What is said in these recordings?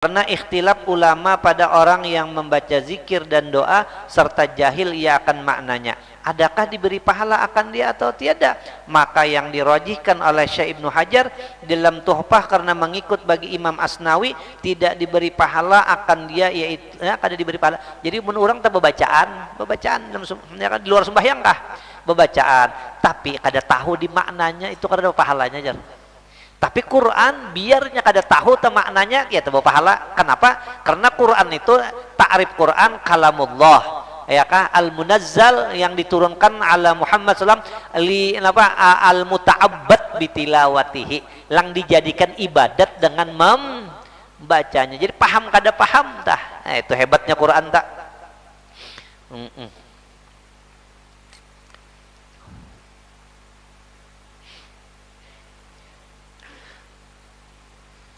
Karena ikhtilaf ulama pada orang yang membaca zikir dan doa serta jahil ia akan maknanya. Adakah diberi pahala akan dia atau tiada? Maka yang dirajihkan oleh Syekh Ibnu Hajar dalam Tuhfah karena mengikut bagi Imam Asnawi tidak diberi pahala akan dia, yaitu kada diberi pahala. Jadi menurut orang tak bebacaan di luar sembahyang kah? Bebacaan, tapi kada tahu di maknanya itu kada ada pahalanya jar. Tapi Quran biarnya kada tahu te maknanya ya teu pahala. Kenapa? Karena Quran itu ta'rif Quran kalamullah, ya kah, al-munazzal yang diturunkan ala Muhammad sallam li apa al-muta'abbad bitilawatihi, yang dijadikan ibadat dengan membacanya. Jadi paham kada paham tah. Itu hebatnya Quran tak.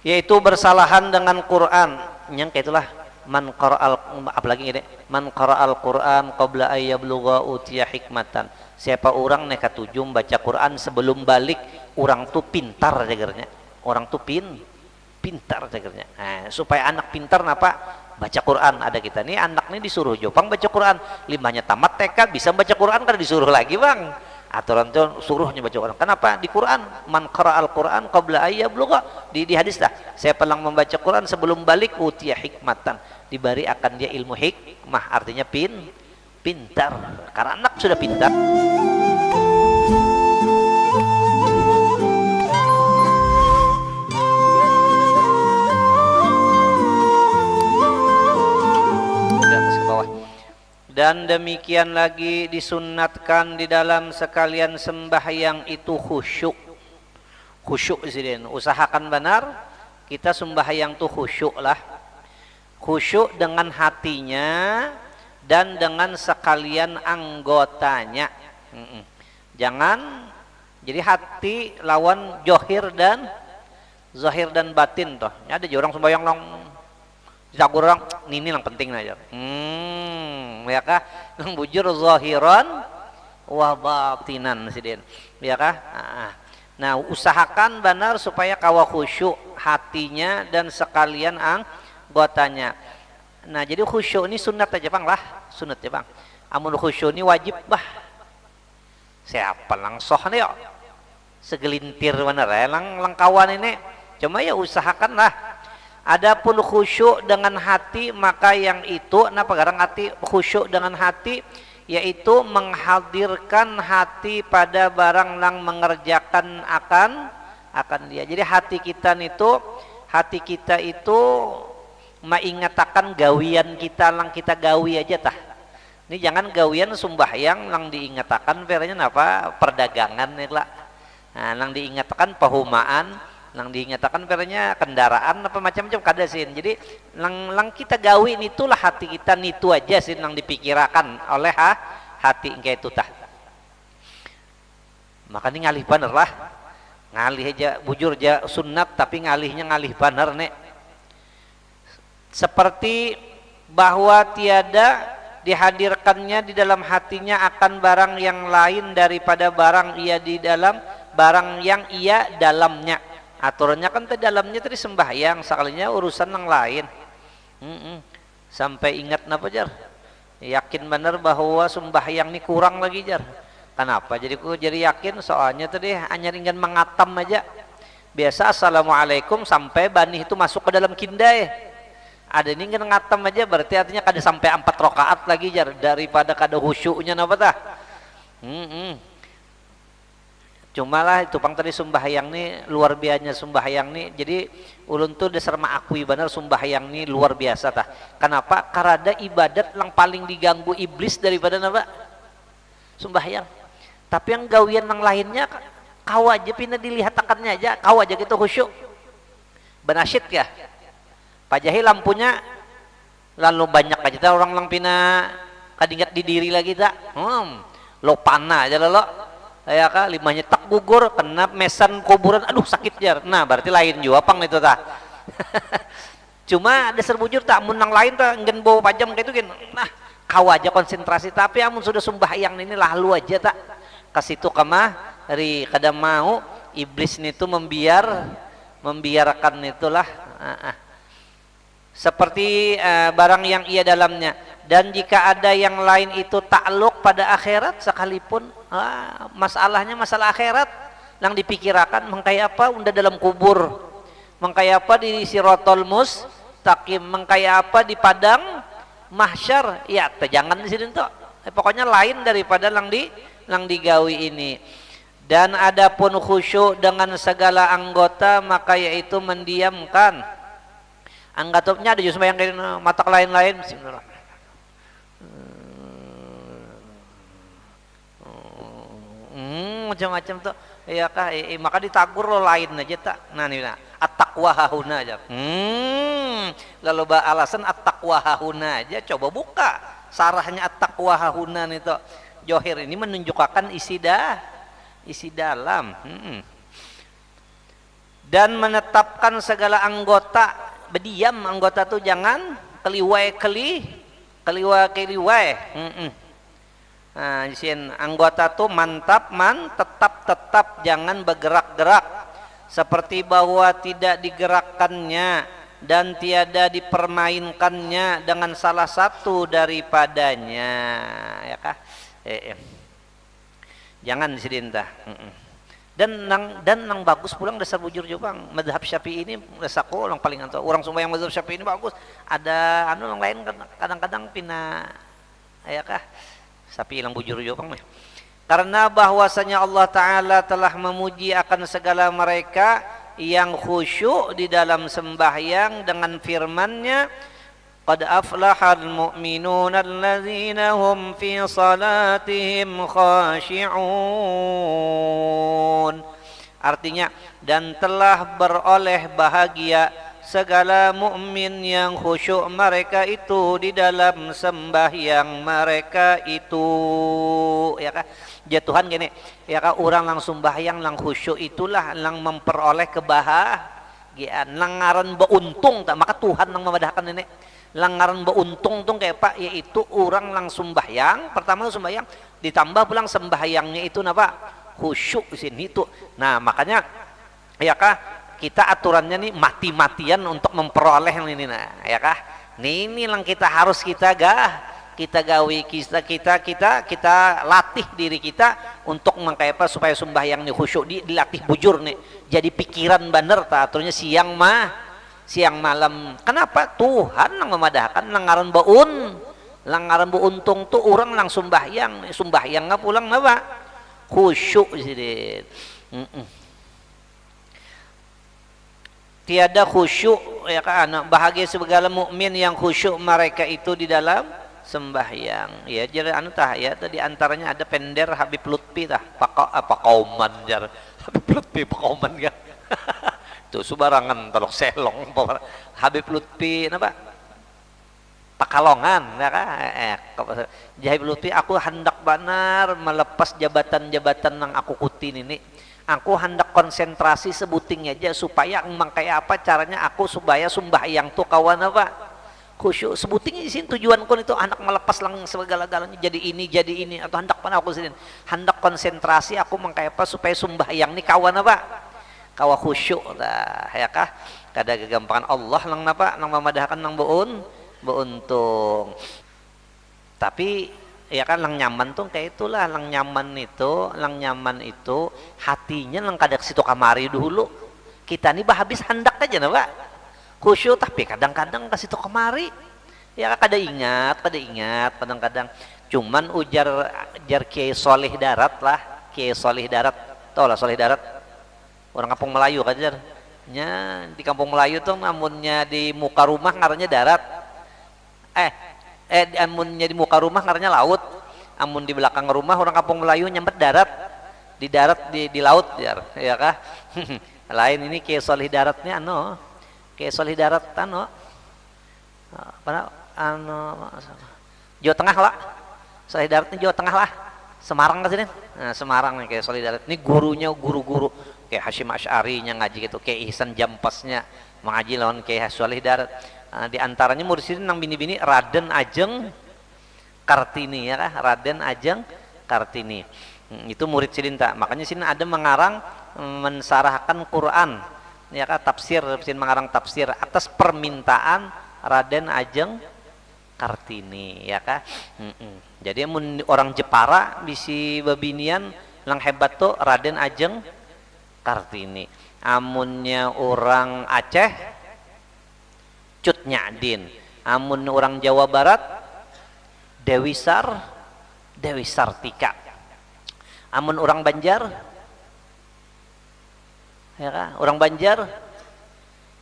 Yaitu bersalahan dengan Quran, yang kayak itulah man qara'al, apalagi ini man qara'al Quran qabla ayyablugha utiya hikmatan. Siapa orang neka tujum baca Quran sebelum balik, orang tuh pintar jagernya. Orang tuh pintar jagernya. Nah, supaya anak pintar napa? Baca Quran. Ada kita nih anak nih disuruh Jopang baca Quran, limanya tamat TK bisa baca Quran, kan disuruh lagi bang. Aturan itu suruhnya baca Quran. Kenapa? Di Quran man qara'al Quran qabla ayyablugha, di hadis dah. Saya pelang membaca Quran sebelum balik utiya hikmatan, diberi akan dia ilmu hikmah, artinya pintar. Karena anak sudah pintar. Dan demikian lagi disunnatkan di dalam sekalian sembahyang itu khusyuk. Khusyuk sini, usahakan benar kita sembahyang tuh khusyuk lah. Khusyuk dengan hatinya dan dengan sekalian anggotanya. Jangan jadi hati lawan zahir dan batin toh. Ada orang sembahyang long jago orang ini yang penting aja. Ya kah? Yang bujur zahiran wa batinan sidin. Ya kah? Nah, usahakan benar supaya kawa khusyuk hatinya dan sekalian anggotanya. Nah, jadi khusyuk ini sunat aja bang lah, sunat ya bang. Amun khusyuk ini wajib bah. Siapa langsoh nih yo? Segelintir bener ya, langkawan ini. Cuma ya usahakan lah. Adapun khusyuk dengan hati, maka yang itu kenapa garang hati khusyuk dengan hati, yaitu menghadirkan hati pada barang yang mengerjakan akan dia. Jadi hati kita itu mengingatakan gawian kita lang kita gawi aja tah. Ini jangan gawian sembahyang lang diingatakan verenya apa perdagangan nih lah. Nah, lang diingatakan pahumaan, lang dinyatakan pernya kendaraan apa macam-macam kada sin. Jadi lang kita gawin itulah hati kita nitu aja sin lang dipikirakan oleh hati kayak itu tah. Makanya ngalih bener lah, ngalih aja bujur aja sunat tapi ngalihnya ngalih bener nek. Seperti bahwa tiada dihadirkannya di dalam hatinya akan barang yang lain daripada barang ia di dalam barang yang ia dalamnya. Aturannya kan ke dalamnya tadi sembahyang, sekalinya urusan yang lain. Sampai ingat napa jar? Yakin benar bahwa sembahyang ini kurang lagi jar. Kenapa? Jadi yakin soalnya tadi hanya ingin mengatam aja. Biasa assalamualaikum sampai banih itu masuk ke dalam kindai. Ada ini ingin ngatam aja berarti artinya kada sampai 4 rakaat lagi jar, daripada kada khusyuknya napa tah? Cuma lah itu pang tadi sembahyang nih luar biasanya sembahyang nih. Jadi ulun tuh dasar mengakui benar sembahyang nih luar biasa tah. Kenapa? Karena ibadat yang paling diganggu iblis daripada apa? Sembahyang. Tapi yang gawian yang lainnya kau aja pindah dilihat akannya aja, kau aja gitu khusyuk. Benasyid ya. Pajahi lampunya lalu banyak aja orang lang pindah kadingat di diri lagi tak. Lo panah aja lo. Ya kah limahnya tak gugur kena mesan kuburan, aduh sakit jar. Nah berarti lain juga pang itu tah. Cuma dasar bujur tak menang lain tah ngen bawa pajam kayak itu kan. Nah kau aja konsentrasi, tapi amun sudah sembahyang ini lah lu aja tak kasitu kamari kada mau iblis itu membiarkan itulah seperti barang yang ia dalamnya. Dan jika ada yang lain itu takluk pada akhirat sekalipun, masalahnya masalah akhirat yang dipikirakan mengkaya apa unda dalam kubur, mengkaya apa di siratal mustaqim, mengkaya apa di padang mahsyar. Ya jangan di sini tuh, pokoknya lain daripada yang digawi ini. Dan adapun khusyuk dengan segala anggota maka yaitu mendiamkan anggotanya. Ada justru yang kayak mata lain-lain. Bismillah. Macam-macam tuh ya kah, maka ditagur lo lain aja tak. Nah nih at-taqwa hahuna aja. Lalu alasan at-taqwa hahuna aja, coba buka sarahnya at-taqwa hahuna nih tuh. Johir ini menunjukkan isi dalam. Dan menetapkan segala anggota, berdiam anggota tuh jangan keliwai. Nah, isin anggota tuh tetap, jangan bergerak-gerak, seperti bahwa tidak digerakkannya dan tiada dipermainkannya dengan salah satu daripadanya, ya kah? Jangan disidintah. Dan nang bagus pulang dasar bujur juga madhab Syafi'i ini dasarku orang paling anto. Orang sembahyang madhab Syafi'i ini bagus. Ada yang lain kadang-kadang pina, ya kah? Sapi ilang bujur juga mah. Karena bahwasanya Allah Ta'ala telah memuji akan segala mereka yang khusyuk di dalam sembahyang dengan firman-Nya, qad aflahal mu'minuna alladzina hum fi salatihim khashi'un. Artinya, dan telah beroleh bahagia segala mukmin yang khusyuk mereka itu di dalam sembahyang mereka itu, ya kah? Jatuhan gini, ya kah, orang lang sembahyang lang khusyuk itulah lang memperoleh kebahagiaan, langaran beuntung tak, maka Tuhan lang memadahkan ini langaran beuntung tuh kayak Pak, yaitu orang lang sembahyang, pertama sembahyang ditambah pulang sembahyangnya itu napa? Khusyuk di sini itu. Nah, makanya ya kah, kita aturannya nih mati-matian untuk memperoleh yang ini, nah ya kah, ini yang kita harus kita gawi, kita latih diri kita untuk mengkaipa supaya sembahyang nih khusyuk, dilatih bujur nih, jadi pikiran bener tak aturnya siang malam. Kenapa? Tuhan yang memadahkan langaran beuntung tuh orang lang sembahyang nggak pulang apa khusyuk sih. Tiada khusyuk, ya kan, bahagia segala mukmin yang khusyuk mereka itu di dalam sembahyang. Ya jadi ya tadi antaranya ada pender Habib Lutfi tah, apa kauman jar Habib Lutfi pakauman kan. Tuh subarangan telok selong Habib Lutfi napa? Pakalongan, ya kan? Habib Lutfi, aku hendak benar melepas jabatan-jabatan yang aku kutin ini. Aku hendak konsentrasi sebuting aja supaya kayak apa caranya aku supaya sembahyang tuh kawan apa khusyuk sebuting sini tujuanku itu hendak melepas lang segala-galanya jadi ini atau hendak apa aku sini hendak konsentrasi aku kayak apa supaya sembahyang nih kawan apa kawa khusyuk dah, ya kah, kada kegampangan Allah lang napa nang memadahkan nang beuntung. Tapi ya kan lang nyaman tuh kayak itulah, lang nyaman itu hatinya lang kadang situ kamari dulu. Kita nih habis hendak aja nah Pak khusyuk, tapi kadang-kadang ke situ kamari ya kada ingat kadang-kadang. Cuman ujar Kiai Solih Darat lah, Kiai Solih Darat, tau lah Solih Darat, orang kampung Melayu kan nya, di kampung Melayu tuh namunnya di muka rumah ngarannya darat, amunnya di muka rumah ngarannya laut, amun di belakang rumah orang kampung Melayu nyempet darat, di laut ya kah. Lain ini Kiai Solih Daratnya Kiai Solih Darat Jawa Tengah lah, Solih Daratnya Jawa Tengah lah, Semarang ke sini. Nah, Semarang nih Kiai Solih Darat ini gurunya guru-guru kayak Hashim Asy'ari nya ngaji gitu, kayak Ihsan Jampasnya mengaji lawan Kiai Solih Darat. Di antaranya murid sini nang bini-bini Raden Ajeng Kartini ya kah, Raden Ajeng Kartini. Itu murid sini tak. Makanya sini ada mengarang mensarahkan Quran ya kah, tafsir mengarang tafsir atas permintaan Raden Ajeng Kartini ya kah. Jadi orang Jepara bisi babinian lang hebat tuh Raden Ajeng Kartini. Amunnya orang Aceh Cut Nyadin, amun orang Jawa Barat Dewi Sartika, amun orang Banjar ya kah? Orang Banjar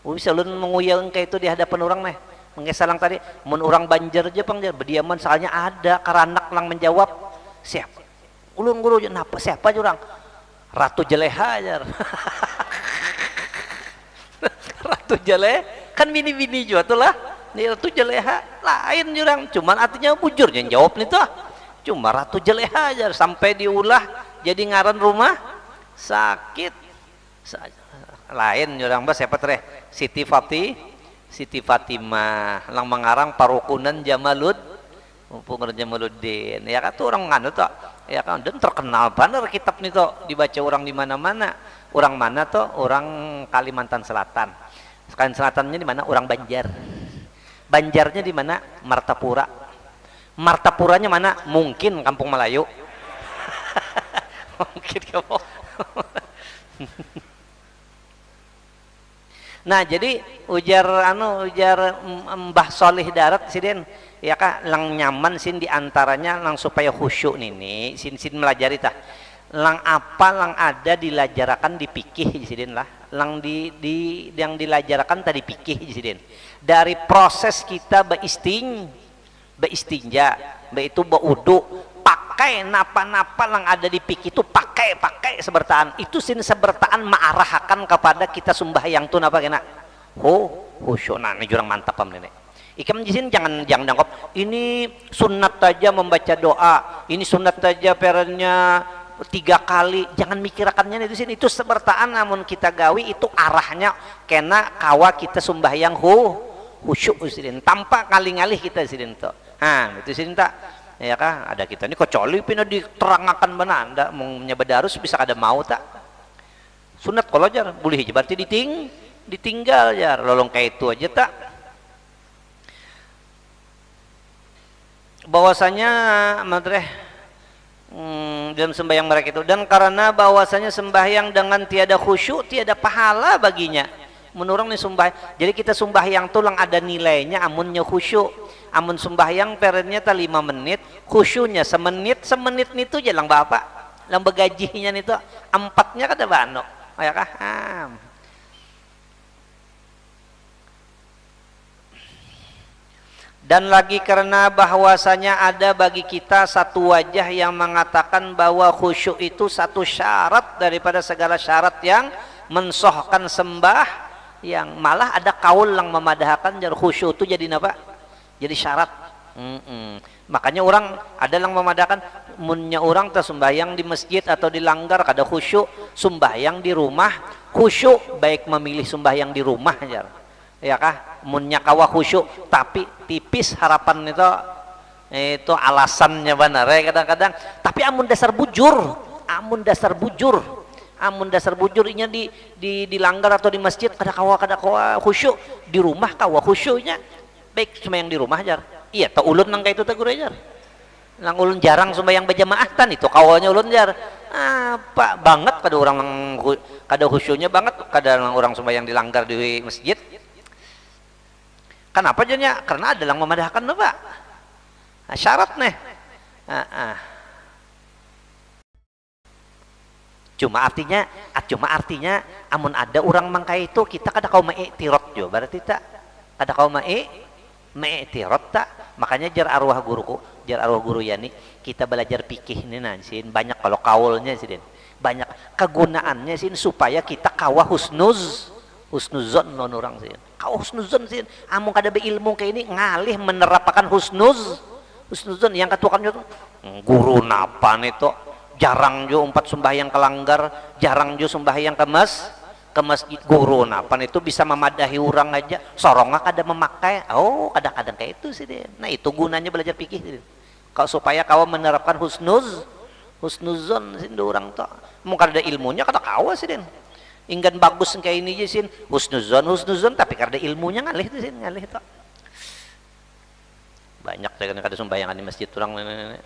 bisa ulun menguyang kayak itu di hadapan orang meh mengesalang tadi mun orang Banjar aja pang berdiaman soalnya ada karanak lang menjawab siapa ulun guru napa siapa jurang Ratu Jeleha aja Ratu Jeleha kan bini-bini juga tuh lah ini Ratu Jeleha lain jurang cuman artinya bujur yang jawab nih tuh cuma Ratu Jeleha aja sampai diulah jadi ngaran rumah sakit lain jurang bah siapa teh Siti Fatimah lang mengarang parukunan Jamaluddin ya kan tuh orang nganu tuh ya kan dan terkenal bener kitab nih tuh dibaca orang di mana-mana. Orang mana tuh orang Kalimantan Selatan. Selatannya di mana? Orang Banjar. Banjarnya di mana? Martapura. Martapuranya mana? Mungkin Kampung Melayu. Mungkin kamu. Nah jadi ujar Mbah Solih Darat siden ya kak lang nyaman sin diantaranya lang supaya khusyuk nih sin melajari tah lang apa lang ada dilajarakan di pikih siden lah lang yang dilajarakan tadi pikih siden dari proses kita beistinja itu baudu pakai napa-napa lang ada di pikih itu pakai sebertaan itu sin sebertaan ma'arahakan kepada kita sembahyang tuh napa kena khusyuk nah ini jurang mantap pam nenek ikam jisin jangan nangkep ini sunat aja membaca doa ini sunat aja perannya 3 kali jangan mikirakannya itu sini itu sebertaan namun kita gawi itu arahnya kena kawa kita sembahyang khusyuk sidin tanpa kali-kali kita sidin tuh itu sidin tak ya kah ada kita ini kecuali pina diterangkan benar anda mau nyebadarus bisa ada mau tak sunat kalau jar boleh berarti ditinggal jar lolong kayak itu aja tak bahwasanya madreh dalam sembahyang mereka itu dan karena bahwasanya sembahyang dengan tiada khusyuk tiada pahala baginya menurut nih sembahyang jadi kita sembahyang tuh lang ada nilainya amunnya khusyuk amun sembahyang perennya ta 5 menit khusyuknya semenit itu jalang bapak lang begajinya itu 4-nya kada bano ya kah dan lagi karena bahwasanya ada bagi kita satu wajah yang mengatakan bahwa khusyuk itu satu syarat daripada segala syarat yang mensohkan sembah yang malah ada kaul yang memadahkan jar khusyuk itu jadi apa? Jadi syarat. Makanya orang ada yang memadahkan munnya orang tersembahyang di masjid atau di langgar kada khusyuk sembahyang di rumah khusyuk baik memilih sembahyang di rumah jar ya kah munnya kawa khusyuk tapi tipis harapan itu alasannya benar ya kadang-kadang tapi amun dasar bujur inya di langgar atau di masjid kada kawa khusyuk di rumah kawa khusyuknya baik cuma yang di rumah jar iya tak ulun nang kayak itu tak guru jar nang ulun jarang sembahyang berjamaah tan itu kawalnya ulun jar apa banget kada orang kada khusyuknya banget kada orang sembahyang di langgar di masjid. Kenapa jadinya? Karena ada yang memadahkan Pak. Syarat nih. Cuma artinya amun ada orang mangkai itu kita kada kau ma'iktirot jo berarti tak kada kau ma'iktirot tak makanya jar arwah guru yani kita belajar fikih ini nansin banyak kalau kaulnya sih banyak kegunaannya sih supaya kita kawah husnuzon non orang sih kau husnuzon sih amung kada beilmu kayak ini ngalih menerapkan husnuzon yang ketukannya tuh guru napa nih tuh jarang jo 4 sembahyang ke langgar jarang jo sembahyang ke masjid guru napa itu bisa memadahi orang aja sorongnya kada memakai kadang-kadang kayak itu sih deh nah itu gunanya belajar fikih sih kau supaya kau menerapkan husnuzon sih orang tuh mungkin ada ilmunya kada kau sih deh inggan bagus kayak ini aja sih husnuzon tapi karena ilmunya ngalih tuh sih ngalih tuh banyak saya kan ada sembayangan di masjid orang nenek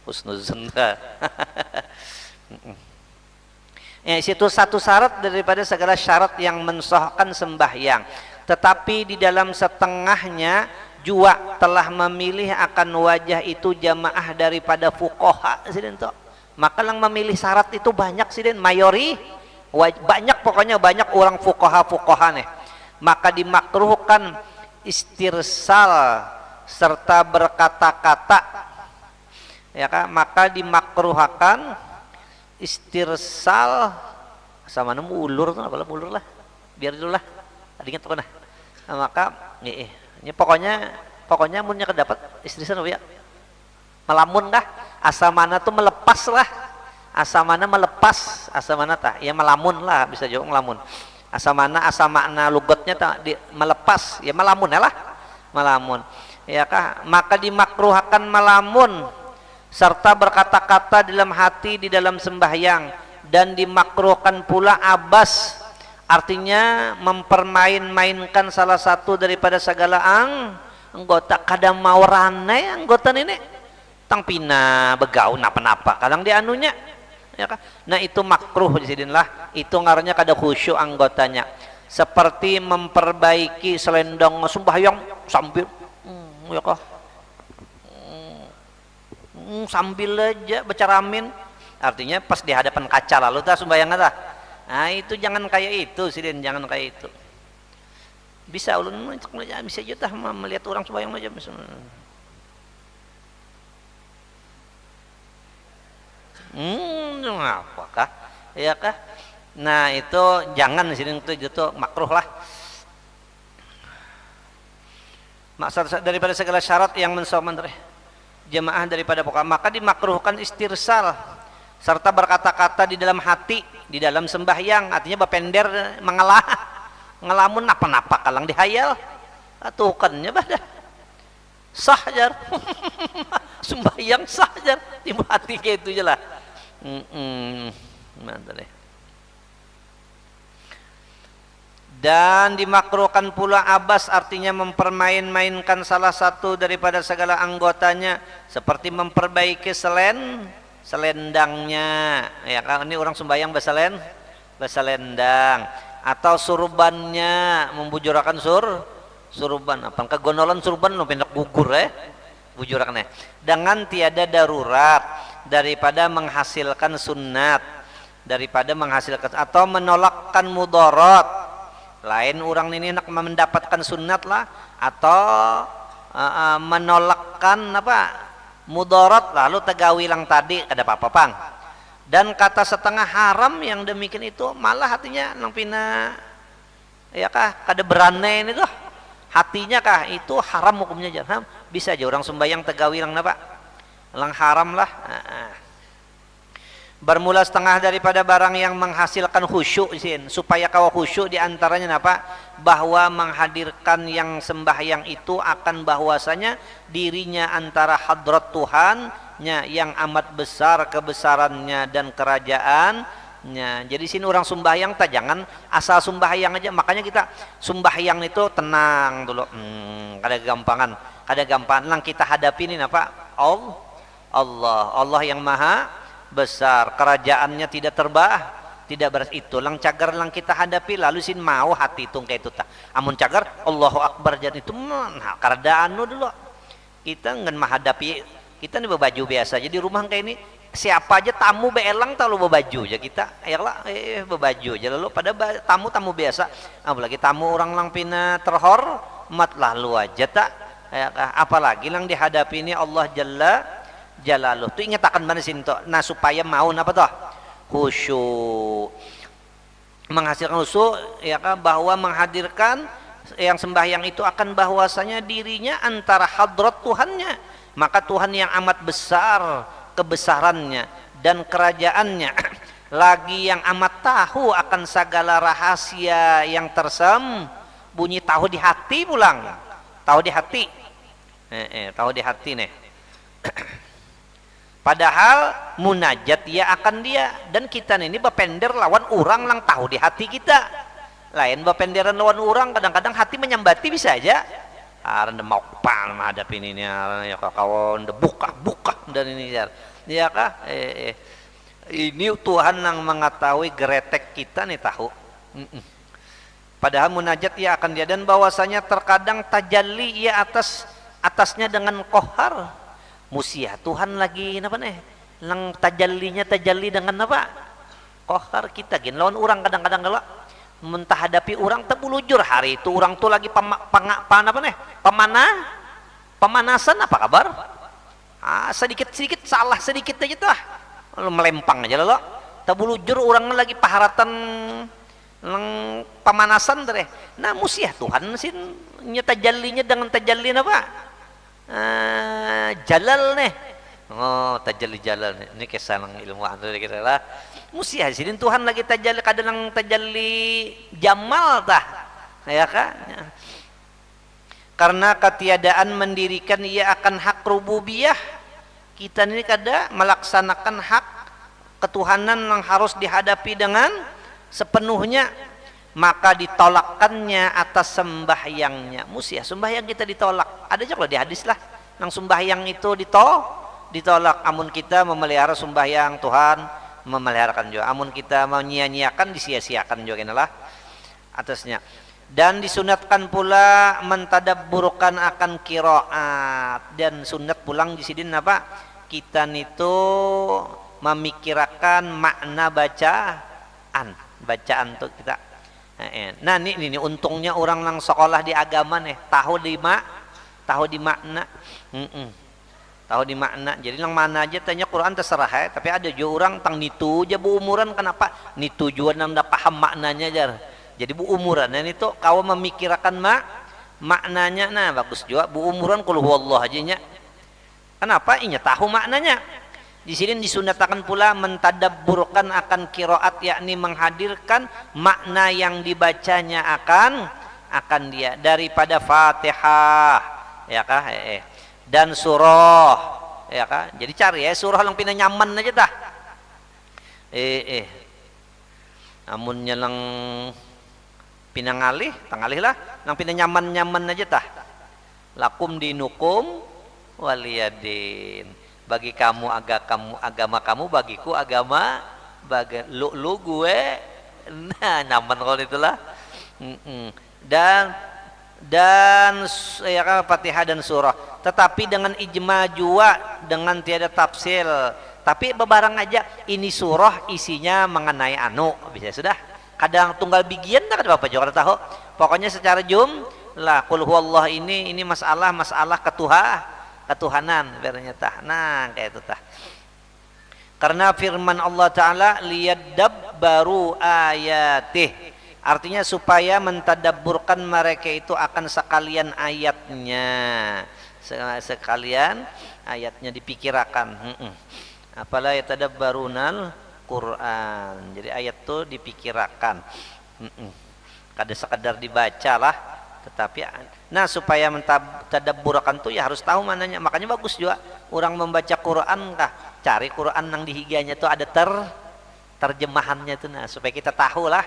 husnuzon. Ya, situ satu syarat daripada segala syarat yang mensahkan sembahyang. Tetapi di dalam setengahnya jua telah memilih akan wajah itu jamaah daripada fuqaha sidin toh. Maka yang memilih syarat itu banyak sidin, banyak, pokoknya banyak orang fuqaha nih. Maka dimakruhkan istirsal serta berkata-kata, ya kan? Maka dimakruhkan istirsal sama nemu ulur tuh, apa ulur lah, biar dulu lah, adingat tuh nah. Maka ini pokoknya munnya kedapat istirsal ya, melamun kah? Asamana tuh melepas lah, asamana melepas, asamana tah, ya melamun lah, bisa juga ngelamun. Asamana lugotnya tak melepas, ya melamun ya lah, melamun. Ya kah? Maka dimakruhkan melamun serta berkata-kata dalam hati di dalam sembahyang, dan dimakruhkan pula abas, artinya mempermain-mainkan salah satu daripada segala anggota. Kadang mau rane anggota ini tang pina begau napa-napa kadang di anunya, ya kan? Nah itu makruh disidinlah, itu ngarannya kada khusyuk anggotanya. Seperti memperbaiki selendang sembahyang sambil ya kah? Sambil aja baca ramin, artinya pas di hadapan kaca lalu tak sembahyang dah. Nah itu jangan kayak itu sidin, jangan kayak itu. Bisa ulun bisa juga melihat orang sembahyang aja misalnya. Apakah ya kah? Nah itu jangan sidin, itu makruh lah. Maksud daripada segala syarat yang mensahkan jemaah daripada pokok, maka dimakruhkan istirsal serta berkata-kata di dalam hati di dalam sembahyang, artinya bapender ngelamun apa-apa kalang dihayal atukannya badah sah jar sembahyang sah jar di hati kayak itu aja lah. Mantap deh. Dan dimakruhkan pula abas, artinya mempermain-mainkan salah satu daripada segala anggotanya, seperti memperbaiki selendangnya, ya kan? Ini orang sembahyang beselendang, atau surbannya, membujurakan surban, apa kegonolan surban lo pindah gugur bujurakannya, dengan tiada darurat daripada menghasilkan sunat, atau menolakkan mudarat. Lain orang ini nak mendapatkan sunat lah, atau menolakkan mudarat lalu tegawi lang tadi ada apa-apa pang. Dan kata setengah haram yang demikian itu malah hatinya nang pina ya kah kada berane ini tuh hatinya kah itu haram hukumnya jangan bisa aja orang sembahyang tegawi lang lang haram lah. Bermula setengah daripada barang yang menghasilkan khusyuk supaya kau khusyuk diantaranya apa? Bahwa menghadirkan yang sembahyang itu akan bahwasanya dirinya antara hadrat Tuhannya yang amat besar kebesarannya dan kerajaannya. Jadi sini orang sembahyang tak jangan asal sembahyang aja, makanya kita sembahyang itu tenang dulu, kada gampangan lang kita hadapi ini apa? Allah yang maha besar, kerajaannya tidak tidak beras itu lang cagar lang kita hadapi lalu sin mau hati tung kayak itu tak amun cagar Allahu Akbar jadi itu nah keadaan dulu kita ngan menghadapi kita nih berbaju biasa jadi rumah kayak ini siapa aja tamu beelang tahu berbaju aja kita ayolah berbaju aja lalu pada tamu biasa apalagi tamu orang lang pina terhormat lalu aja tak apalagi lang dihadapi ini Allah Jalaluh tu ingat akan mana sini toh nah supaya mau apa toh khusyuk menghasilkan khusyuk ya kan bahwa menghadirkan yang sembahyang itu akan bahwasanya dirinya antara hadrat Tuhannya, maka Tuhan yang amat besar kebesarannya dan kerajaannya lagi yang amat tahu akan segala rahasia yang tersembunyi, tahu di hati pulang, tahu di hati nih. Padahal munajat dia akan dia, dan kita ini bapender lawan orang lang tahu di hati kita. Lain bapenderan lawan orang kadang-kadang hati menyambati bisa aja. Anda mau pan menghadapi ini ya kawan buka dan ini ya kah ini Tuhan yang mengetahui geretek kita nih tahu. Padahal munajat ia akan dia dan bahwasanya terkadang tajalli ia atasnya dengan kohar musia Tuhan lagi apa nih lang tajalli dengan apa kohar kita gin lawan orang kadang-kadang kalau mentah hadapi orang tebulujur hari itu orang tuh lagi pemanasan apa kabar sedikit salah sedikit aja tuh melempang aja lo tebulujur orang lagi paharatan pemanasan deh nah musia Tuhan sih tajallinya dengan tajalli apa jalal nih tajalli jalal ini kisah ng ilmu antu kita lah musia sini Tuhan lagi tajalli kadang tajalli jamal tah ya kan karena ketiadaan mendirikan ia akan hak rububiyah kita ini kada melaksanakan hak ketuhanan yang harus dihadapi dengan sepenuhnya maka ditolakkannya atas sembahyangnya musia sembahyang kita ditolak ada aja kalau di hadis lah yang sembahyang itu ditolak amun kita memelihara sembahyang Tuhan memeliharakan juga amun kita mau nyia-nyiakan disia-siakan juga inilah atasnya dan disunatkan pula mentadabburkan akan qiraat dan sunat pulang di sini apa kita itu memikirkan makna bacaan tuh kita nah ini untungnya orang yang sekolah di agama nih tahu di makna tahu di makna jadi yang mana aja tanya Quran terserah ya tapi ada juga orang tang nitu aja bu umuran kenapa nitu juga nanda paham maknanya jar jadi bu umuran dan itu kau memikirkan maknanya nah bagus juga bu umuran qul huwallah aja nya kenapa inya tahu maknanya di sini disunatkan pula mentadabburkan akan qiraat yakni menghadirkan makna yang dibacanya akan dia daripada Fatihah ya kah dan surah ya kan jadi cari ya surah yang pindah nyaman aja dah namun nyelang pindah ngalih lah yang pindah nyaman aja dah lakum dinukum waliyadin bagi kamu agama kamu bagiku agama lu gue nah nyaman kalau itulah dan ya kan Fatihah dan surah tetapi dengan ijma jua dengan tiada tafsil tapi bebarang aja ini surah isinya mengenai bisa sudah kadang tunggal bigian tak ada apa juga tahu pokoknya secara jumlah qul huwallah ini masalah ketuhanan berarti tah nah kayak itu tah karena firman Allah Ta'ala liyadabbaru ayatih artinya supaya mentadabburkan mereka itu akan sekalian ayatnya dipikirkan apalah yatadabbarunal Quran jadi ayat itu dipikirkan kada sekedar dibaca lah tetapi nah supaya mentadabburkan tuh ya harus tahu mananya makanya bagus juga orang membaca Quran cari Quran yang di higanya tuh ada terjemahannya tuh nah supaya kita tahu lah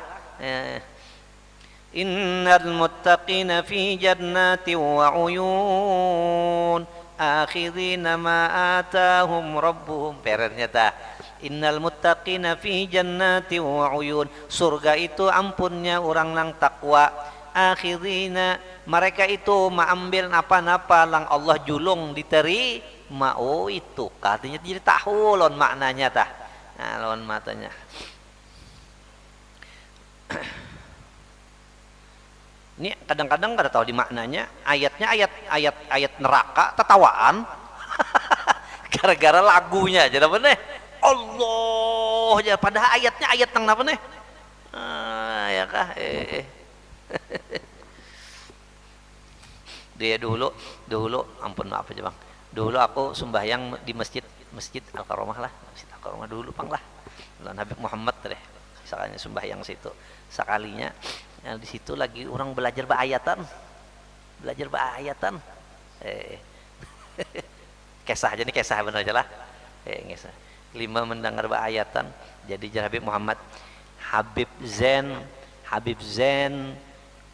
innal muttaqina fi jannatin wa uyun akhirina ma atahum rabbuhum perernya tah innal muttaqina fi jannatin wa uyun surga itu ampunnya orang yang takwa akhirina mereka itu mengambil apa-apa lang Allah julung diterima itu katanya jadi tahu lon maknanya tah nah lon matanya ini kadang-kadang kada tahu di maknanya ayatnya ayat neraka tetawaan gara-gara lagunya jadi apa nih Allah ya padahal ayatnya ayat yang apa nih ya kah dia dulu ampun apa aja bang dulu aku sembahyang di masjid Al-Karomah lah masjid Al-Karomah dulu pang lah Habib Muhammad deh misalnya sembahyang situ sekalinya yang di situ lagi orang belajar berayatan kisah aja nih kisah bener aja lah kisah 5 mendengar berayatan jadi Habib Muhammad Habib Zen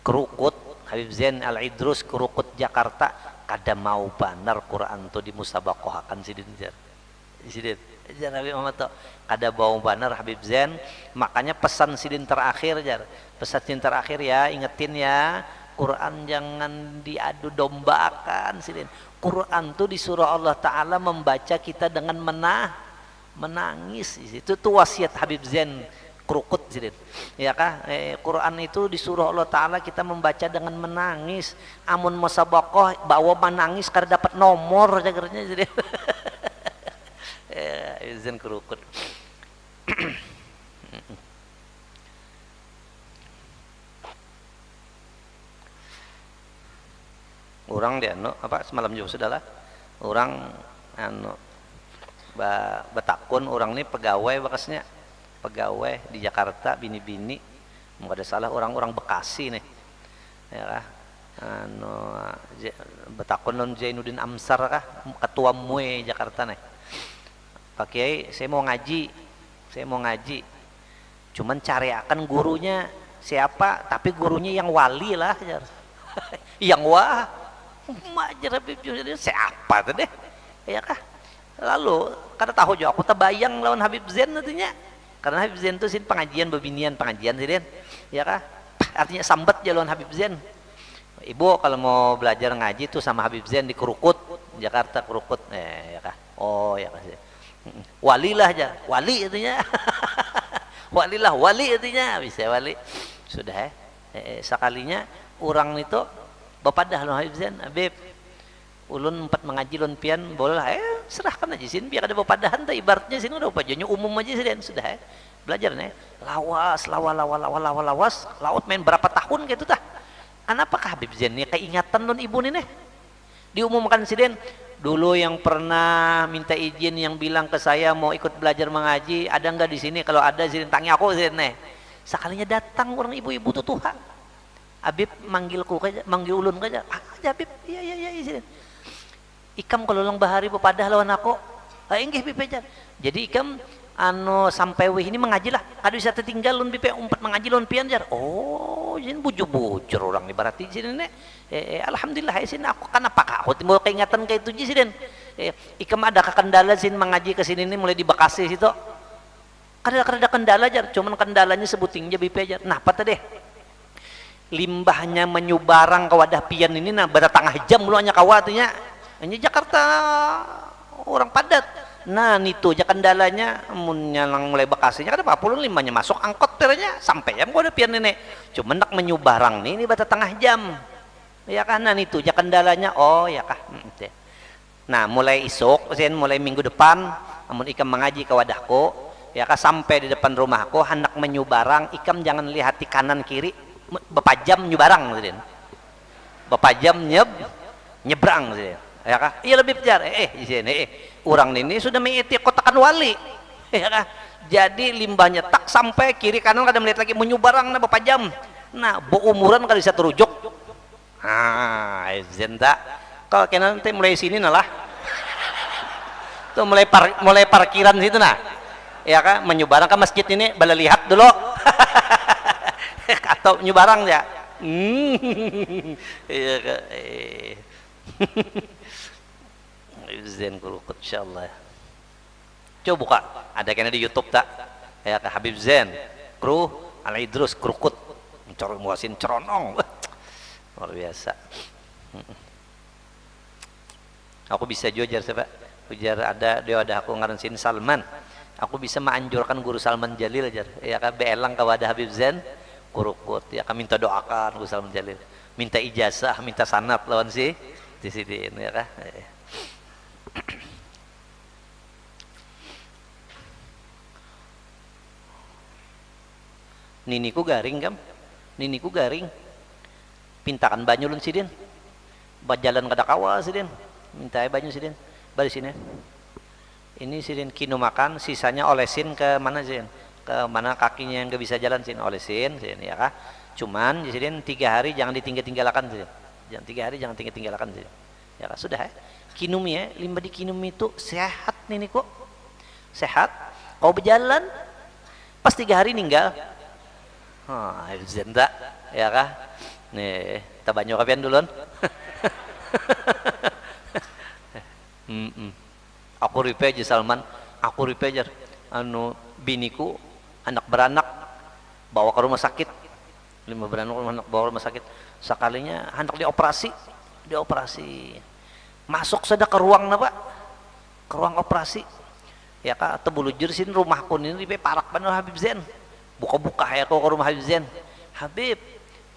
kerukut Habib Zain Al-Idrus Krukut Jakarta kada mau banar Quran tuh di musabakohakan sidin jar Habib Muhammad tuh kada mau banar Habib Zain. Makanya pesan sidin terakhir jar, pesan sidin terakhir ya, ingetin ya, Quran jangan diadu dombakan sidin. Quran tuh disuruh Allah Ta'ala membaca kita dengan menangis. Itu tuh wasiat Habib Zain Krukut sidin. Ya kah? Quran itu disuruh Allah Ta'ala kita membaca dengan menangis. Amun musabakoh bawa menangis karena dapat nomor jagarnya sidin. Habib Zain Krukut. Orang dia apa semalam juga sudahlah orang betakun orang ini pegawai bekasnya pegawai di Jakarta bini-bini nggak ada salah orang-orang Bekasi nih ya kah betakun non Zainuddin Amsar kah ketua MUI Jakarta nih Pak Kiai saya mau ngaji cuman cari akan gurunya siapa tapi gurunya yang wali lah yang wah majar Habib Zain siapa tuh deh ya kah lalu kada tahu juga aku terbayang lawan Habib Zain nantinya karena Habib Zain itu sih pengajian sih Den ya kah artinya sambat jalan Habib Zain. Ibu kalau mau belajar ngaji tuh sama Habib Zain di Krukut Jakarta Krukut ya kah oh ya kah wali lah aja wali itunya wali itunya bisa wali sudah sekalinya orang itu bapak dah lo Habib Zain Habib ulun empat mengaji lon pian boleh serahkan aja sini biar ada bapak dahan tuh ibaratnya sini udah bajanya umum aja sih sudah belajar nih lawas laut main berapa tahun kayak itu tah kenapa Habib Zain ya keingatan lon ibu nih diumumkan sih dulu yang pernah minta izin yang bilang ke saya mau ikut belajar mengaji ada nggak di sini kalau ada sih tanya aku sih nih sekalinya datang orang ibu-ibu tuh Tuhan Habib manggil ulun aja Habib iya ikam kalau lang bahari pepadah lawan aku enggih Habib aja jadi ikam sampai wih ini mengaji lah kadu bisa tertinggal lun Habib umpat mengaji lun pian jar oh jadi bujur orang nih berarti sini nih alhamdulillah sini aku kan apakah aku timbul keingatan kayak itu sih ikam ada kendala sini mengaji ke sini nih mulai di Bekasi situ kada kendala jar cuman kendalanya sebutingnya Habib aja nah apa tadi limbahnya menyubarang ke wadah pian ini nah pada tengah jam lu hanya kawatnya hanya Jakarta orang padat nah itu aja kendalanya menyalang mulai Bekasinya kan apa limbahnya masuk angkot ternya sampai yang gua ada pian nenek cuma nak menyubarang nih ini pada tengah jam ya kan nah itu aja kendalanya oh ya kah nah mulai isuk mulai minggu depan amun ikam mengaji ke wadahku ya kah sampai di depan rumahku hendak menyubarang ikam jangan lihat di kanan kiri bapak jam nyebarang gitu bapak jam nyebrang gitu ya kah iya lebih pijar di sini orang ini sudah mengikuti kotakan wali ya kah jadi limbahnya tak sampai kiri kanan kada melihat lagi menyubarang nah bapak jam nah umuran kada bisa terujuk zenta kalau kena nanti mulai sini nalah tuh mulai parkiran situ nah ya kah menyubarang ke masjid ini bala lihat dulu atau nyebarang ya iya kak Zain Krukut insyaallah coba buka ada kena di YouTube tak ya kak Habib Zain Al-Idrus Krukut muasin ceronong luar biasa aku bisa juga jar siapa ujar ada aku ngaransin Salman aku bisa menganjurkan guru Salman Jalil aja ya kak beelang ke wadah Habib Zain Krukut ya kami minta doakan Gus Salman Jalil minta ijazah minta sanad lawan si di sini ya kah niniku garing pintakan banyu lun sidin bajalan kada kawa sidin minta banyu sidin balik sini ini sidin kinu makan sisanya olesin ke mana sidin ke mana kakinya yang gak bisa jalan sini olesin sini ya kah cuman di sini 3 hari jangan ditinggal-tinggalkan sini jangan 3 hari jangan tinggal-tinggalkan sini ya kah sudah kinum ya limbah di kinum itu sehat nih kok sehat kau berjalan pas 3 hari ninggal zenda ya kah nih kita banyak kapian duluan. Aku ripe aja Salman, aku ripe aja anu biniku anak beranak bawa ke rumah sakit, 5 beranak anak bawa ke rumah sakit, sekalinya hendak dioperasi masuk sudah ke ruang Pak, ke ruang operasi ya Kak, tebulujur sini rumahku ini ripe parak bener Habib Zain, buka-buka ya kok ke rumah Habib Zain, Habib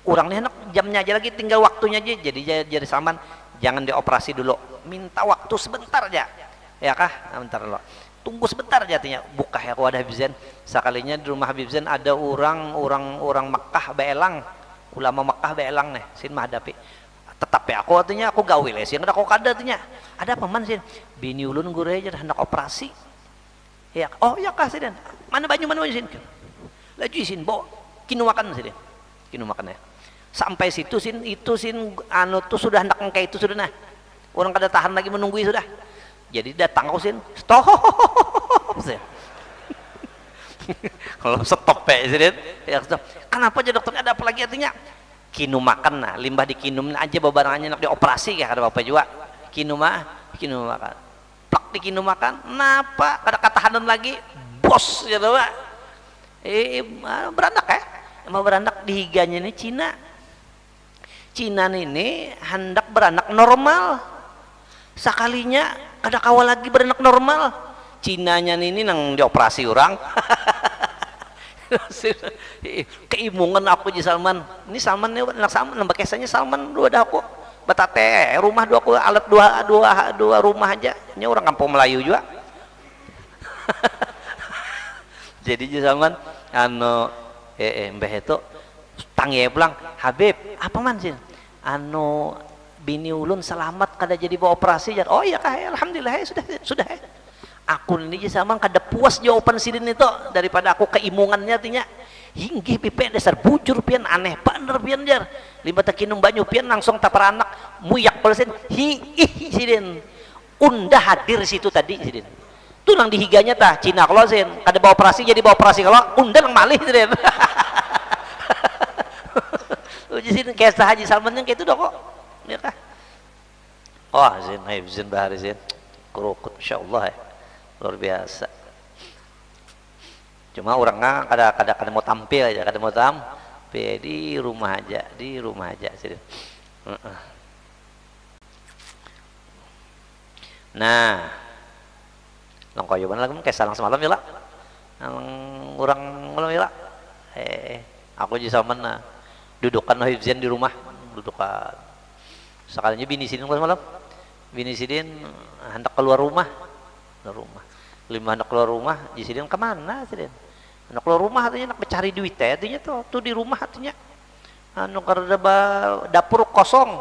kurangnya enak jamnya aja lagi, tinggal waktunya aja, jadi Salman jangan dioperasi dulu, minta waktu sebentar aja ya Kak, bentar lo tunggu sebentar jatinya, buka ya kok ada Habib Zain, sekalinya di rumah Habib Zain ada orang Makkah beelang, ulama Makkah beelang nih sin menghadapi, tetapi aku artinya aku gawe les yang ada kok ada paman sin bini ulun gue aja hendak operasi ya, oh ya Kak sin, mana baju sin laju sin bawa kinu makan sin, kinu makan ya sampai situ sin itu sin anu tuh sudah hendak engkai itu sudah, nah orang kada tahan lagi menunggu sudah, jadi datang aku sin stop kalau stop ya stop, kenapa aja dokternya ada apa lagi artinya kinu makan, nah limbah dikinum aja babarangannya nak dioperasi ya kada apa juga kinu makan plak dikinu makan napa kada katahanan lagi bos ya Pak, beranak ya emang beranak dihiganya ini Cina ini hendak beranak normal, sekalinya kada kawal lagi beranak normal, Cinanya ini nang dioperasi orang. Keimungan aku di Salman, ini Salman ini anak Salman, nambah kesanya Salman dua dah aku batate rumah dua aku alat dua rumah aja, ini orang kampung Melayu juga. Jadi di Salman anu mbah itu tangi pulang, Habib apa man sih anu bini ulun selamat kada jadi bawa operasi jar, oh iya kah alhamdulillah sudah aku ini sama kada puas jawaban sidin itu daripada aku keimungannya artinya hinggih pipe dasar bujur pian aneh bener pian jar libat kinum banyu pian langsung tapar anak muyak pelesin sidin undah hadir situ tadi sidin tuh nang dihiganya tah Cina kalau sin kada bawa operasi jadi bawa operasi kalau undah nang malih sidin. Uji sin kisah Haji Salman yang kayak itu dong kok ya kah, wah zin Habib Zain bahari zin kerukut insyaallah ya luar biasa, cuma orangnya kadang mau tampil aja, kadang mau tampil di rumah aja sih. Nah langkoyoban lagi kayak salang semalam ya lah orang malam ya lah aku di Salman nah dudukan Habib Zain di rumah dudukan sekalinya bini sidin malam bini sidin hendak keluar rumah 5 hendak keluar rumah di sidin kemana sidin hendak keluar rumah artinya hendak mencari duit artinya tuh di rumah artinya anu karena dapur kosong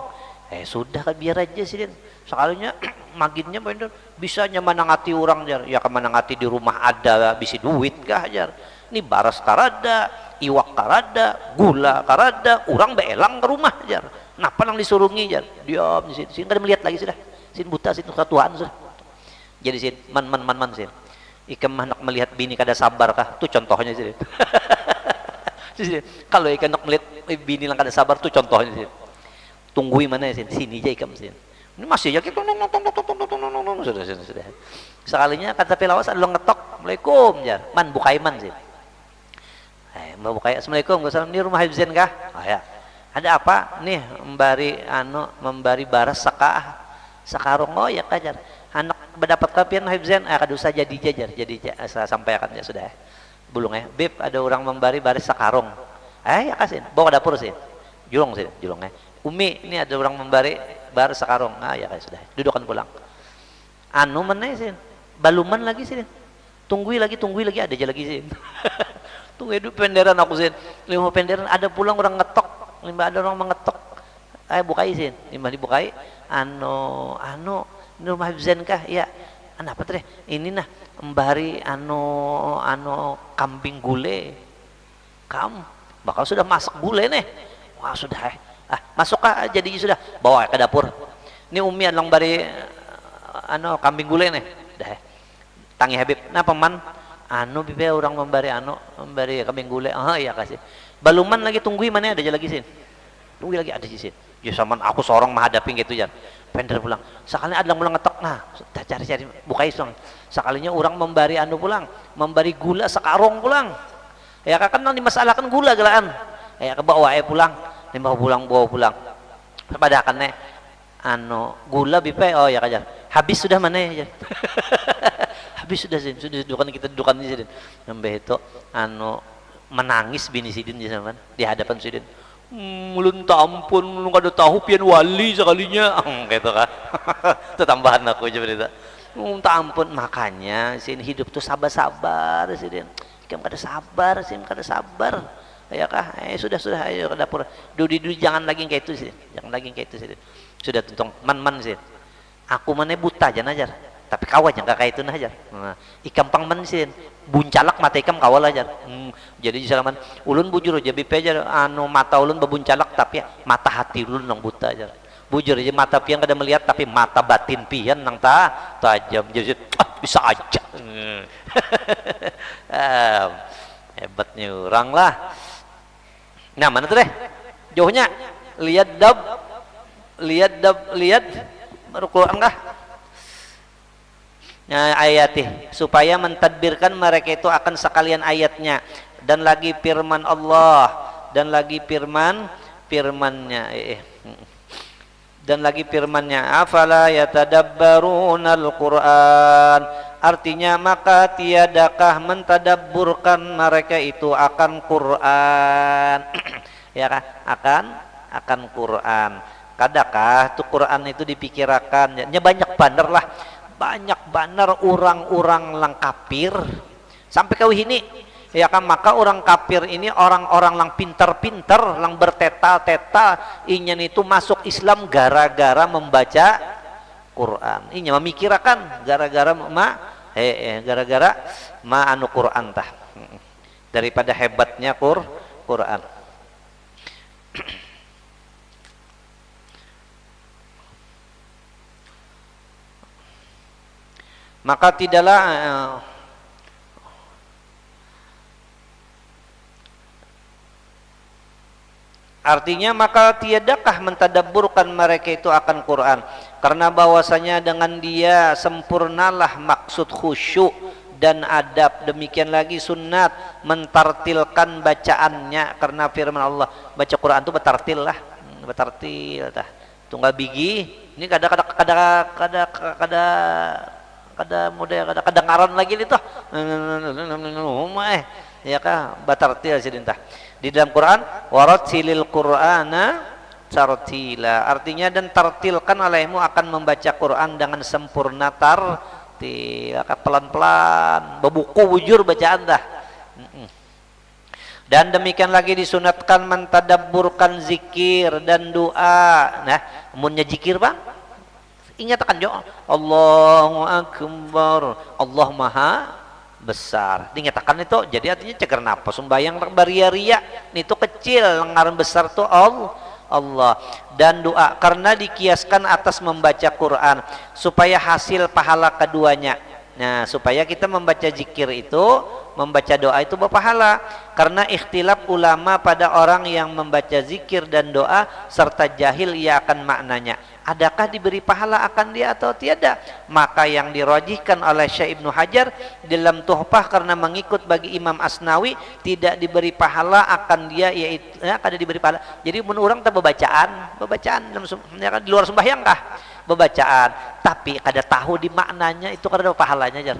sudah kan biar aja sidin sekalinya maginnya bisa nyamanangati orang jar ya kemanangati di rumah ada bisi duit kah jar ini baras karada iwak karada gula karada orang beelang ke rumah jar napa nang disurungi jar diam di sini kada melihat lagi sudah sin buta sin ketuaan sudah jadi sin man sin ikan hendak melihat bini kada sabar kah tuh contohnya sin kalau ikan hendak melihat bini lang kada sabar tuh contohnya sin tunggui mana sin sini aja ikan sin ini masih aja kita sudah sekalinya kata pelawas ada ngetok Assalamualaikum jar man bukai man sin mbak bukai Assalamualaikum ini rumah Habib Zain kah ya ada apa nih membari baras sakarong oh ya kajar anak mendapat kapian Habib Zain kada usah jadi saya sampaikan ya sudah bulung ya Bib ada orang membari baris sakarong ya kasih bawa ke dapur sih julung ya Umi ini ada orang membari baris sakarong ya kasih sudah dudukan pulang mana sih baluman lagi sih tunggui lagi ada aja lagi sih tunggu itu penderan aku sih 5 penderan ada pulang orang ngetok 5 ada orang mengetok bukai sih 5 dibukai ini rumah Habib Zain kah ya apa teh ini nah embari kambing gule bakal sudah masak gule nih wah sudah masuk kah jadi sudah bawa ke dapur ini Umi adlang bari kambing gule nih dah tangi Habib nah paman bibe orang membari kambing gule ya kasih baluman lagi tunggui mana ada aja lagi sin tunggui lagi ada sih sin Ya sama aku seorang menghadapi gitu ya. Pender pulang. Sekali ada pulang ngetok, nah cari-cari buka isong. Sekalinya orang memberi anu pulang, memberi gula sekarung pulang. Ya kan dimasalahkan gula gelaan. Ya ke bawa pulang, bawa pulang. Pada kan anu gula bipe oh ya kajar. Habis sudah mana ya? Habis sudah sih, sudah dudukan di sini. Nambah itu anu menangis bini sidin di sana di hadapan sidin. Mulun tak ampun, mulun kada tahu pian wali sekalinya, gitu kan. Itu tambahan aku aja berita. Tak ampun, makanya sin hidup tuh sabar-sabar sin. Kamu kada sabar, sin kada sabar. Ya kah? Sudah ayo ke dapur. Dudi jangan lagi kayak itu sih. Jangan lagi kayak itu sih. Sudah tuntung man sih. Aku mana buta jangan ajar. Tapi kawal jangan kayak itu ajar. Nah, ikam pang man sih. Buncalak mata ikam kawal ajar. Jadi salaman ulun bujur aja bipe aja anu mata ulun bebuncalak tapi mata hati ulun nang buta aja. Bujur aja mata pian kada melihat tapi mata batin pian nang tajam. Jadi bisa aja. Hebatnya orang lah. Nah, mana tuh deh? Jauhnya lihat baru keluar enggak? Nah, ayatih supaya mentadbirkan mereka itu akan sekalian ayatnya dan lagi firman Allah dan lagi firmannya dan lagi firmannya afala yatadabbarunal Qur'an, artinya maka tiadakah mentadabburkan mereka itu akan Quran. Ya kan? akan Quran. Kadakah tuh Quran itu dipikirkan ya banyak baner lah, banyak baner orang-orang lang kafir sampai kau ini ya kan, maka orang kafir ini orang-orang lang pintar-pintar lang berteta-teta ingin itu masuk Islam gara-gara membaca Quran, inya memikirkan gara-gara anu Quran tah daripada hebatnya Quran. Maka tidaklah artinya maka tiadakah mentadabburkan mereka itu akan Quran, karena bahwasanya dengan dia sempurnalah maksud khusyuk dan adab. Demikian lagi sunat mentartilkan bacaannya, karena firman Allah baca Quran itu betartil lah, betartil tah tunggal bigi ini kada ngaran lagi itu ya kah batartil sedintah di dalam Quran warattilil Qur'ana tartila, artinya dan tartilkan olehmu akan membaca Quran dengan sempurna tartil, pelan-pelan bebuku bujur bacaan dah. Dan demikian lagi disunatkan mentadabburkan zikir dan doa. Nah, munnya zikir bang ingatkan jo Allahu Akbar, Allah Maha Besar. Dinyatakan itu jadi artinya ceger napa sembayang baria-ria itu kecil, ngaran besar tuh Allah. Dan doa karena dikiaskan atas membaca Quran supaya hasil pahala keduanya. Nah, supaya kita membaca zikir itu, membaca doa itu berpahala. Karena ikhtilaf ulama pada orang yang membaca zikir dan doa serta jahil ia akan maknanya. Adakah diberi pahala akan dia atau tiada? Maka yang dirajihkan oleh Syekh Ibnu Hajar dalam Tuhfah karena mengikut bagi Imam Asnawi tidak diberi pahala akan dia, yaitu kada diberi pahala. Jadi menurut orang tak bacaan dalam di luar sembahyang kah? Bacaan, tapi kada tahu di maknanya itu kada ada pahalanya jar.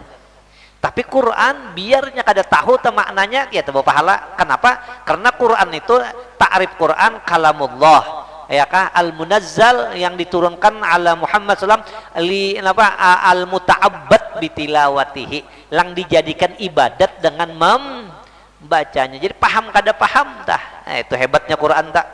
Tapi Quran biarnya kada tahu ta maknanya ya tak pahala. Kenapa? Karena Quran itu ta'rif Quran kalamullah. Ya kah al-munazzal yang diturunkan ala Muhammad SAW al-muta'abbad bitilawatihi, yang dijadikan ibadat dengan membacanya. Jadi paham kada paham tah. Itu hebatnya Quran tak.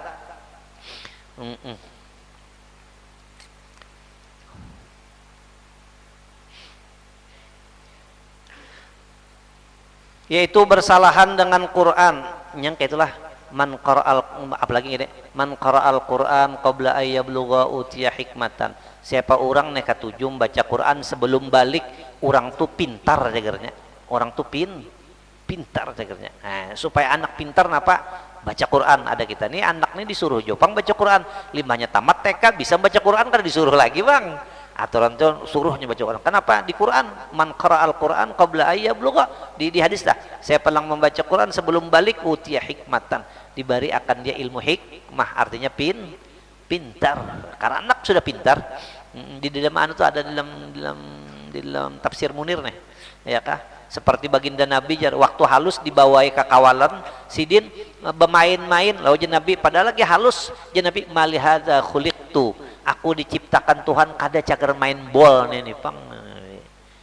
Yaitu bersalahan dengan Quran yang kayak itulah man qara'al, apalagi ini man qara'al Quran qabla ayyablugha utiya hikmatan, siapa orang neka tujuh baca Quran sebelum balik orang tuh pintar jagernya, orang tuh pintar jagernya. Nah, supaya anak pintar napa baca Quran. Ada kita nih anak nih disuruh Jopang baca Quran, 5-nya tamat TK bisa baca Quran, kan disuruh lagi bang, aturan tuh suruhnya baca Quran. Kenapa? Di Quran man qara'al Quran qabla ayyablugha, di hadis dah, siapa yang membaca Quran sebelum balik utiya hikmatan, diberi akan dia ilmu hikmah, artinya pintar, karena anak sudah pintar. Di dalam anu tuh ada di dalam tafsir Munir nih, ya kah, seperti baginda Nabi waktu halus dibawai ke kawalan sidin bermain-main lalu Nabi padahal lagi halus Nabi malihadza khuliqtu, aku diciptakan Tuhan kada cager main bol nih pang,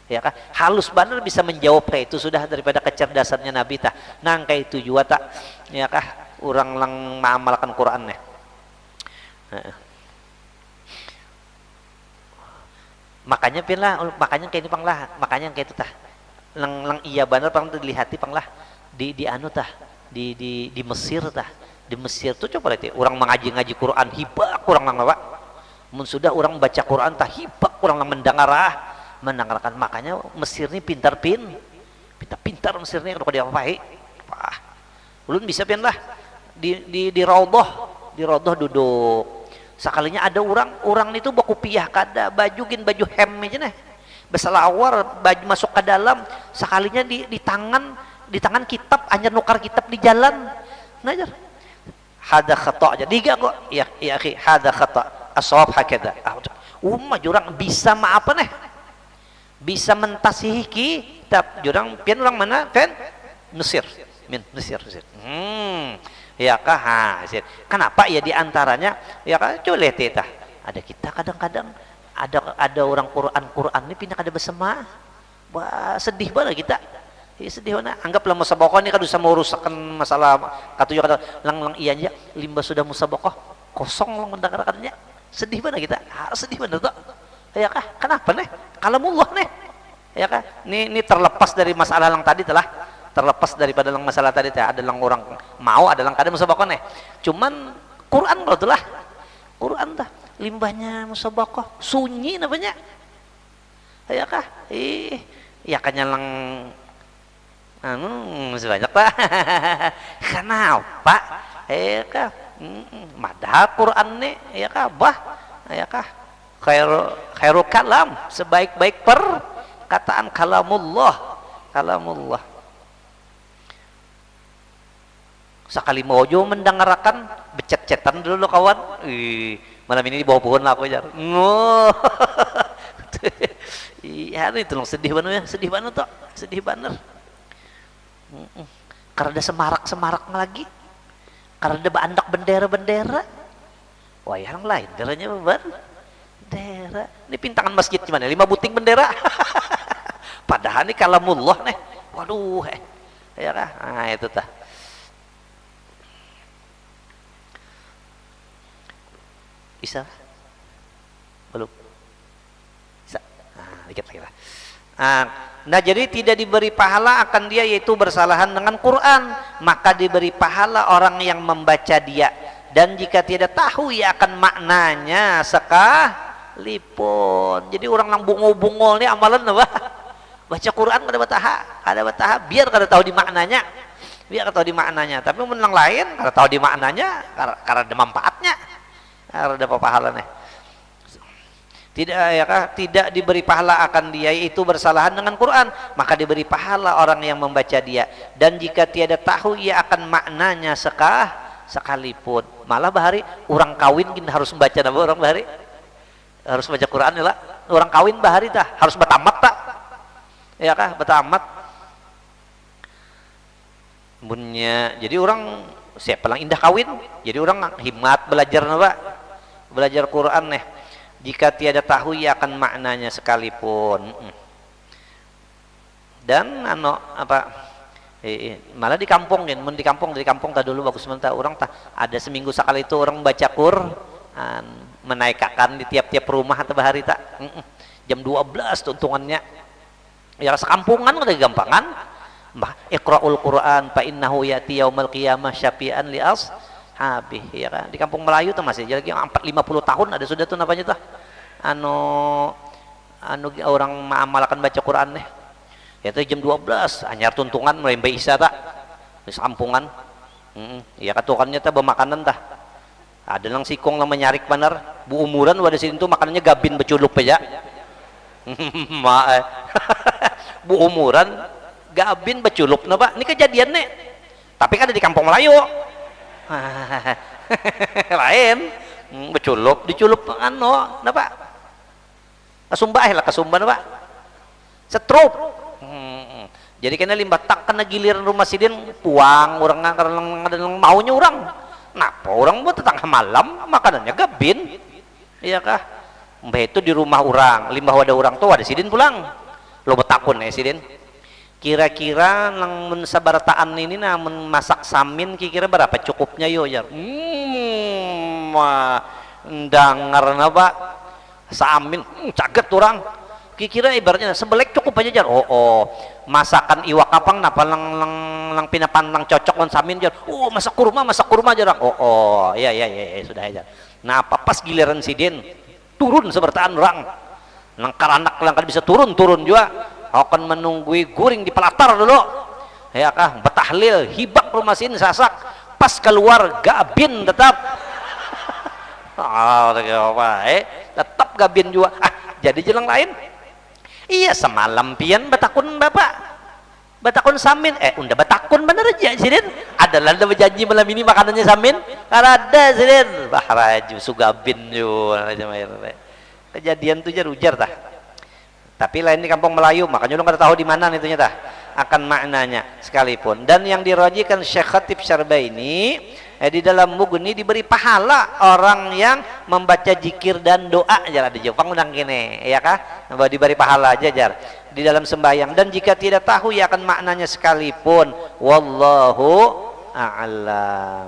ya kah, halus benar bisa menjawab kayak itu sudah daripada kecerdasannya Nabi tah nang kayak itu juga tak, ya kah, orang lang mengamalkan Quran nih. Makanya pinlah, makanya kayak ini pang lah, makanya kayak itu tah lang iya benar pang dilihati pang lah di anu tah di Mesir tah, di Mesir tuh coba lihat orang mengaji Quran hibak kurang lang pak, mun sudah orang baca Quran tah hibak kurang lang mendengarkan. Makanya Mesir ini pintar Mesir ini kalau dia apa ulun bisa pian lah di Raudhah duduk. Sekalinya ada orang itu baku piah kada baju hem aja nih, beselawar baju masuk ke dalam, sekalinya di tangan kitab, hanya nukar kitab di jalan, najar hada khata aja diga kok, ya akhi hada khata aswab hakada, jurang bisa apa nih, bisa mentasihi kitab jurang pian orang mana kan Mesir. Ya kah, kenapa ya diantaranya ya kah, coba lihat kita ada kita kadang-kadang ada orang Quran ini pindah kada bersama, wah sedih banget kita, ya sedih banget. Anggaplah musabakoh ini kan bisa merusakkan masalah katuju kata lang iya aja limba sudah musabakoh kosong lang mendengarkannya, sedih banget kita, sedih banget tuh, ya kah, kenapa nih kalamullah nih, ya kah, ini terlepas dari masalah yang tadi telah terlepas daripada masalah tadi ada orang mau, ada kada musabakoh nih, cuman Quran kalau itulah Quran tah limbahnya musabakoh sunyi namanya, ya kah, ya kanyalang masih banyak pak kenapa, ya kah, madhal Quran nih, ya kah, ya kah, khairu kalam, sebaik-baik perkataan kalamullah. Sekali mojo mendengarkan becet-cetan dulu kawan, malam ini di bawah pohon lah aku aja, iya itu loh, sedih banget karena ada semarak lagi, karena ada bandak bendera, wah yang lain deranya bendera, ini pintangan masjid gimana 5 buting bendera padahal ini kalamullah nih, waduh ya kah, nah itu tah. Bisa? Belum? Bisa? Dikit lagi lah. Nah jadi tidak diberi pahala akan dia yaitu bersalahan dengan Quran, maka diberi pahala orang yang membaca dia, dan jika tidak tahu ia akan maknanya sekalipun. Jadi orang yang bungol-bungol nih amalan apa? Baca Quran kada bataha biar kada tahu di maknanya, tapi menang lain kada tahu di maknanya karena ada manfaatnya, ada pahala nih. Tidak diberi pahala akan dia itu bersalahan dengan Quran, maka diberi pahala orang yang membaca dia, dan jika tiada tahu ia akan maknanya sekalipun. Malah bahari orang kawin gini harus membaca nama orang bahari harus baca Quran ya lah. Orang kawin bahari tah harus batamat tak, ya kah, batamat bunnya. Jadi orang siapa lang indah kawin, jadi orang himmat belajar Quran nih. Jika tiada tahu ia akan maknanya sekalipun. Dan malah di kampung kan, di kampung tak dulu bagus mentah orang tak ada seminggu sekali itu orang baca Quran, menaikkan di tiap-tiap rumah atau bahari tak jam 12 tuntungannya. Ya sekampungan udah gampangan. Iqra'ul Quran fa innahu yati yaumal qiyamah syafi'an li ashabih, ya kan. Di kampung Melayu tuh masih lagi 50 tahun ada sudah tuh namanya tuh orang mengamalkan baca Quran nih. Ya itu jam 12 anyar tuntungan mulai Mbak Isa tak di kampungan. Iya katukannya tah bemakanan tah. Ada lang sikong lang menyarik benar. Bu umuran wadah sini tuh makanannya gabin beculup aja. Bu umuran gabin beculup na Pak. Ini kejadian nih. Tapi kan ada di kampung Melayu. Lain. Beculup, diculup ano, na Pak. Kasumba lah kasumba na Pak. Setrup. Jadi kena limbah tak kena giliran rumah sidin puang orang karena maunya orang. Napa orang buat tetangga malam makanannya gabin. Iya kah? Mbah itu di rumah orang, limbah wadah orang tuh ada sidin pulang. Lo betakun ya sidin. Kira-kira nang mensabarataan ini nah masak samin kira-kira berapa cukupnya yo ya. Dengar napa? Samin caget orang. Kira-kira ibaratnya sebelek cukup aja jar. Oh, masakan iwak kapang napa lang pinapantang cocok on samin jar. Oh, masak kurma jar. Oh, iya sudah aja. Nah, pas giliran sidin turun sebertaan orang. Nang karanak lang bisa turun juga. Akan menunggui guring di pelatar dulu. Ya kah, betahlil, hibak rumah sin sasak. Pas keluar gabin tetap. Tetap gabin juga. Jadi jelang lain. Iya semalam pian batakun bapak batakun samin unda batakun bener aja sidin adalah ada berjanji malam ini makanannya samin karada sidin bahraju sugabin yo kejadian tuh jar ujar tah tapi lain di kampung Melayu makanya lu nggak tahu di mana itunya tah akan maknanya sekalipun dan yang dirojikan Syekh Khatib Syarbaini di dalam Mughni diberi pahala orang yang membaca zikir dan doa jar ada Jepang undang gini ya kah diberi pahala aja jar di dalam sembahyang dan jika tidak tahu ya akan maknanya sekalipun wallahu a'lam.